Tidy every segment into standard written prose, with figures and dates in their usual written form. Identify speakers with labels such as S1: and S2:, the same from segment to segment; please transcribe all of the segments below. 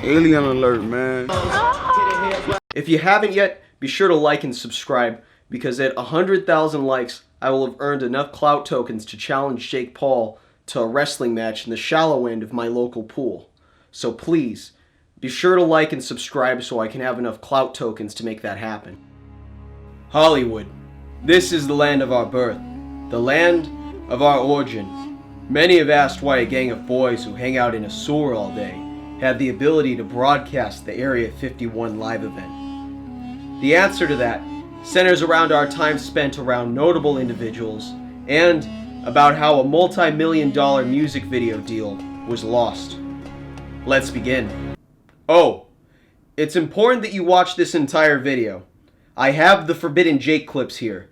S1: Alien alert, man.
S2: If you haven't yet, be sure to like and subscribe, because at 100,000 likes, I will have earned enough clout tokens to challenge Jake Paul to a wrestling match in the shallow end of my local pool. So please, be sure to like and subscribe so I can have enough clout tokens to make that happen. Hollywood. This is the land of our birth, the land of our origin. Many have asked why a gang of boys who hang out in a sewer all day had the ability to broadcast the Area 51 live event. The answer to that centers around our time spent around notable individuals and about how a multi-million-dollar music video deal was lost. Let's begin. Oh, it's important that you watch this entire video. I have the Forbidden Jake clips here.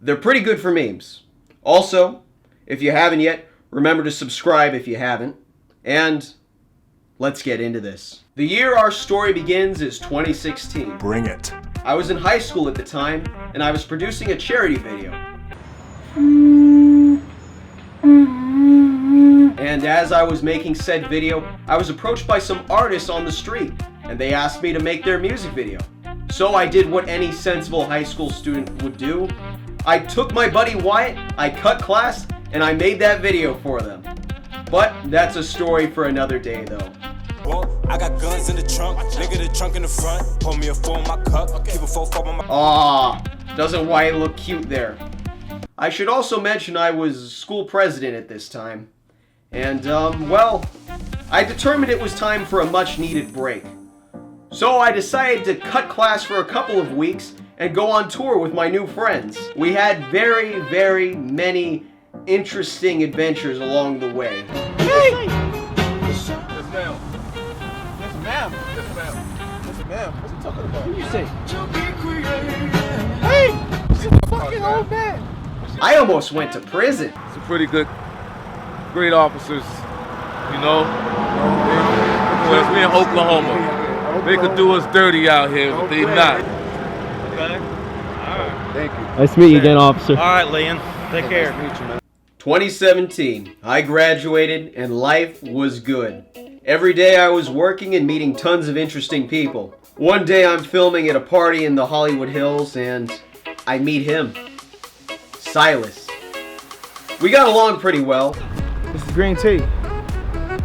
S2: They're pretty good for memes. Also, if you haven't yet, remember to subscribe if you haven't. And let's get into this. The year our story begins is 2016.
S3: Bring it.
S2: I was in high school at the time, and I was producing a charity video. And as I was making said video, I was approached by some artists on the street, and they asked me to make their music video. So I did what any sensible high school student would do. I took my buddy Wyatt, I cut class, and I made that video for them. But that's a story for another day though.
S4: I got guns in the trunk, nigga the trunk in the front, pour me a 4 in my cup, keep a 4 on my...
S2: Aw, doesn't Wyatt look cute there? I should also mention I was school president at this time. And, well, I determined it was time for a much needed break. So I decided to cut class for a couple of weeks and go on tour with my new friends. We had very, very many interesting adventures along the way.
S1: Hey! Yes, ma'am. Yes, ma'am. Yes, ma'am. Yes, ma'am. What's he talking about? What you say? Hey! This is a fucking old man.
S2: I almost went to prison.
S5: Some pretty good, great officers, you know. Whereas we in Oklahoma, they could do us dirty out here, but they not.
S6: Okay. All right.
S1: Thank you.
S7: Nice to meet you again, officer.
S6: All right, Leon. Take care.
S1: Nice to meet you, man.
S2: 2017, I graduated and life was good. Every day I was working and meeting tons of interesting people. One day I'm filming at a party in the Hollywood Hills and I meet him, Silas. We got along pretty well.
S8: This is green tea.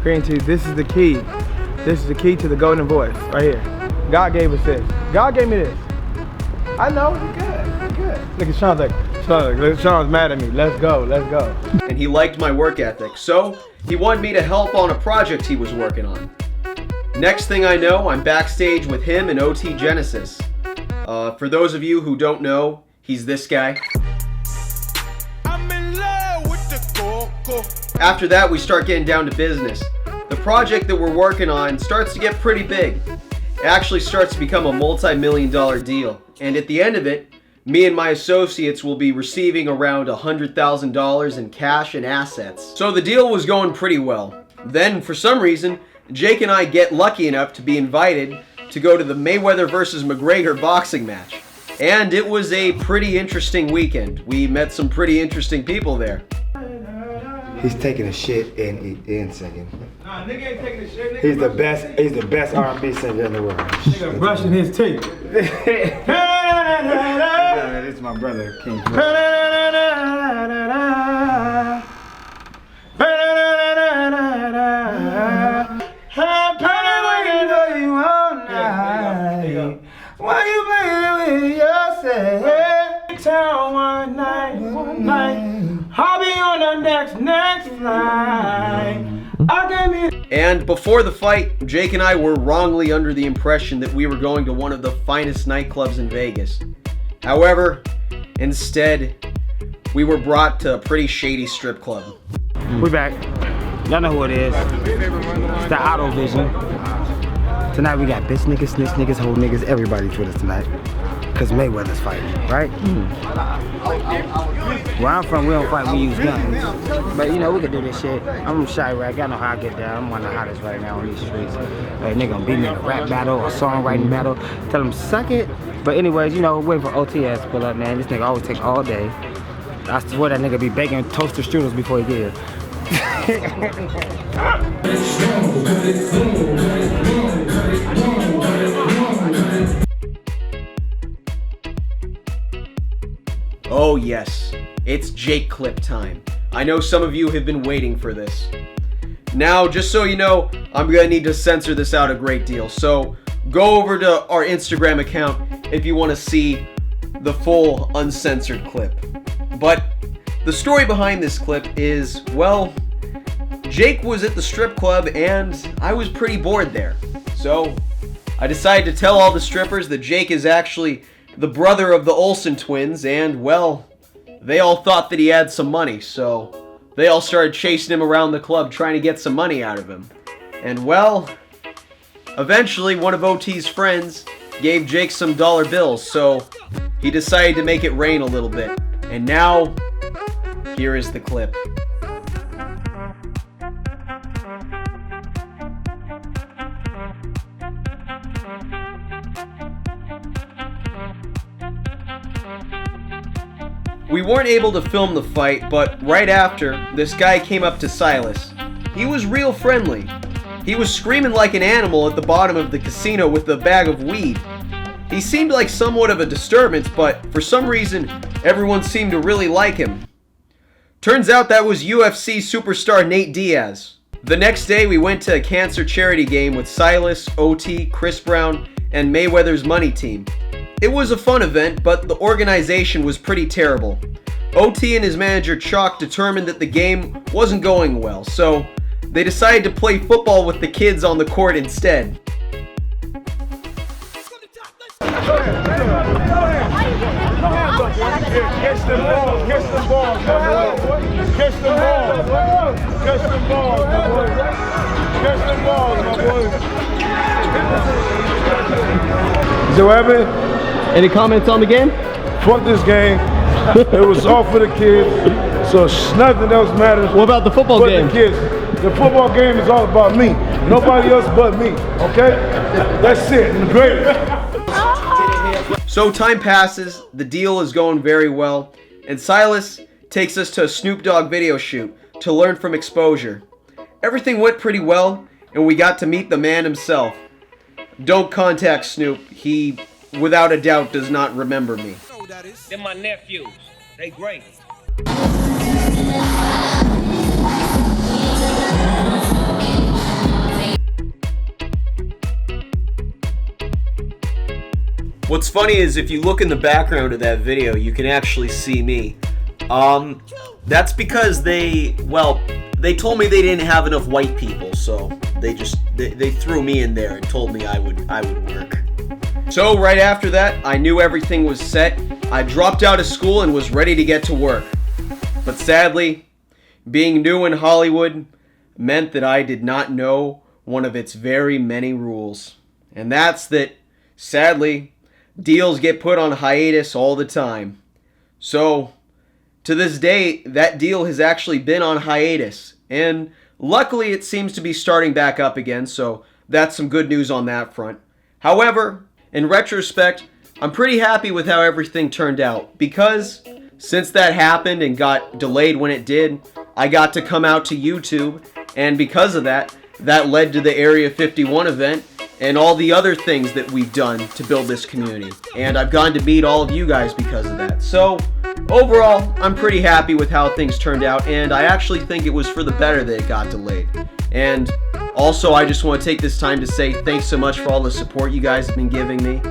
S8: Green tea, this is the key. This is the key to the golden voice, right here. God gave us this. God gave me this. I know, you're good, you're good. Look at Sean's like, Sean's mad at me. Let's go, let's go.
S2: And he liked my work ethic, so he wanted me to help on a project he was working on. Next thing I know, I'm backstage with him and OT Genesis. For those of you who don't know, he's this guy.
S4: I'm in love with the coco.
S2: After that, we start getting down to business. The project that we're working on starts to get pretty big. It actually starts to become a multi-million-dollar deal. And at the end of it, me and my associates will be receiving around $100,000 in cash and assets. So the deal was going pretty well. Then, for some reason, Jake and I get lucky enough to be invited to go to the Mayweather vs. McGregor boxing match. And it was a pretty interesting weekend. We met some pretty interesting people there.
S9: He's taking a shit and singing.
S8: Nah, nigga ain't taking a shit, nigga.
S9: He's the best R&B singer in the world.
S8: Nigga brushing his teeth.
S9: This is my brother, King.
S8: Why you playing with yourself? Town one night, I'll be on the next flight.
S2: And before the fight, Jake and I were wrongly under the impression that we were going to one of the finest nightclubs in Vegas. However, instead, we were brought to a pretty shady strip club.
S8: We back. Y'all know who it is. It's the Auto Vision. Tonight we got bitch niggas, snitch niggas, hoe niggas, everybody's with us tonight. Cause Mayweather's fighting, right? Where I'm from, we don't fight, we use guns. But you know, we can do this shit. I'm shy rag, I know how I get down. I'm one of the hottest right now on these streets. Hey, nigga gonna beat me in a rap battle or songwriting battle. Tell him suck it. But anyways, you know, waiting for OTS to pull up, man. This nigga always take all day. I swear that nigga be baking toaster strudels before he get here.
S2: Oh yes, it's Jake clip time. I know some of you have been waiting for this. Now, just so you know, I'm gonna need to censor this out a great deal, so go over to our Instagram account if you want to see the full uncensored clip. But the story behind this clip is, well, Jake was at the strip club and I was pretty bored there. So I decided to tell all the strippers that Jake is actually the brother of the Olsen twins, and well, they all thought that he had some money, so they all started chasing him around the club trying to get some money out of him. And well, eventually one of OT's friends gave Jake some dollar bills, so he decided to make it rain a little bit. And now, here is the clip. We weren't able to film the fight, but right after, this guy came up to Silas. He was real friendly. He was screaming like an animal at the bottom of the casino with a bag of weed. He seemed like somewhat of a disturbance, but for some reason, everyone seemed to really like him. Turns out that was UFC superstar Nate Diaz. The next day, we went to a cancer charity game with Silas, OT, Chris Brown, and Mayweather's money team. It was a fun event, but the organization was pretty terrible. OT and his manager Chalk determined that the game wasn't going well, so they decided to play football with the kids on the court instead.
S1: Catch them balls, catch them balls, my boy. Catch them balls, catch them balls, my boy. Catch them balls, my boy. Is it what happened?
S2: Any comments on the game?
S1: Fuck this game. It was all for the kids, so nothing else matters.
S2: What about the football
S1: but
S2: game?
S1: The kids. The football game is all about me. Nobody else but me, okay? That's it. Great.
S2: So time passes, the deal is going very well, and Silas takes us to a Snoop Dogg video shoot to learn from exposure. Everything went pretty well, and we got to meet the man himself. Don't contact Snoop, he, without a doubt, does not remember me.
S6: They're my nephews. They great.
S2: What's funny is if you look in the background of that video, you can actually see me. That's because they told me they didn't have enough white people, so they threw me in there and told me I would work. So right after that, I knew everything was set. I dropped out of school and was ready to get to work. But sadly, being new in Hollywood meant that I did not know one of its very many rules. And that's that, sadly, deals get put on hiatus all the time. So, to this day, that deal has actually been on hiatus. And luckily, it seems to be starting back up again, so that's some good news on that front. However, in retrospect, I'm pretty happy with how everything turned out, because since that happened and got delayed when it did, I got to come out to YouTube, and because of that, that led to the Area 51 event and all the other things that we've done to build this community. And I've gotten to meet all of you guys because of that. So, overall, I'm pretty happy with how things turned out, and I actually think it was for the better that it got delayed. And also, I just want to take this time to say thanks so much for all the support you guys have been giving me.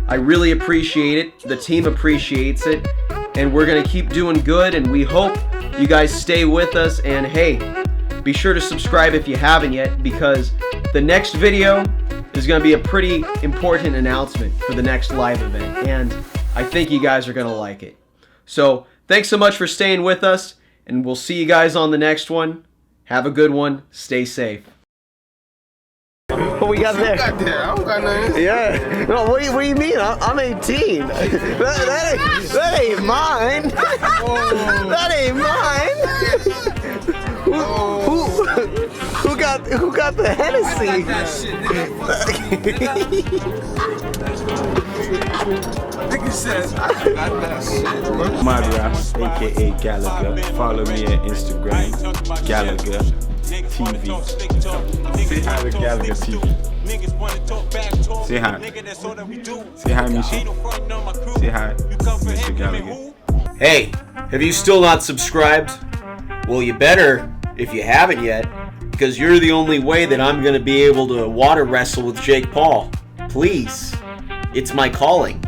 S2: I really appreciate it. The team appreciates it. And we're going to keep doing good, and we hope you guys stay with us. And hey, be sure to subscribe if you haven't yet, because the next video is going to be a pretty important announcement for the next live event, and I think you guys are going to like it. So, thanks so much for staying with us, and we'll see you guys on the next one. Have a good one. Stay safe. What we got there?
S1: I don't got nothing.
S2: Yeah. No, what do you mean? I'm 18. That ain't mine. That ain't mine. Who got the Hennessy?
S1: Nigga says I got that shit.
S3: Madra, aka Gallagher. Follow me on Instagram, Gallagher TV. Say hi to Gallagher TV. Say hi. Say hi, Misha. Say hi, Mr. Gallagher.
S2: Hey, have you still not subscribed? Well, you better if you haven't yet, because you're the only way that I'm going to be able to water wrestle with Jake Paul. Please, it's my calling.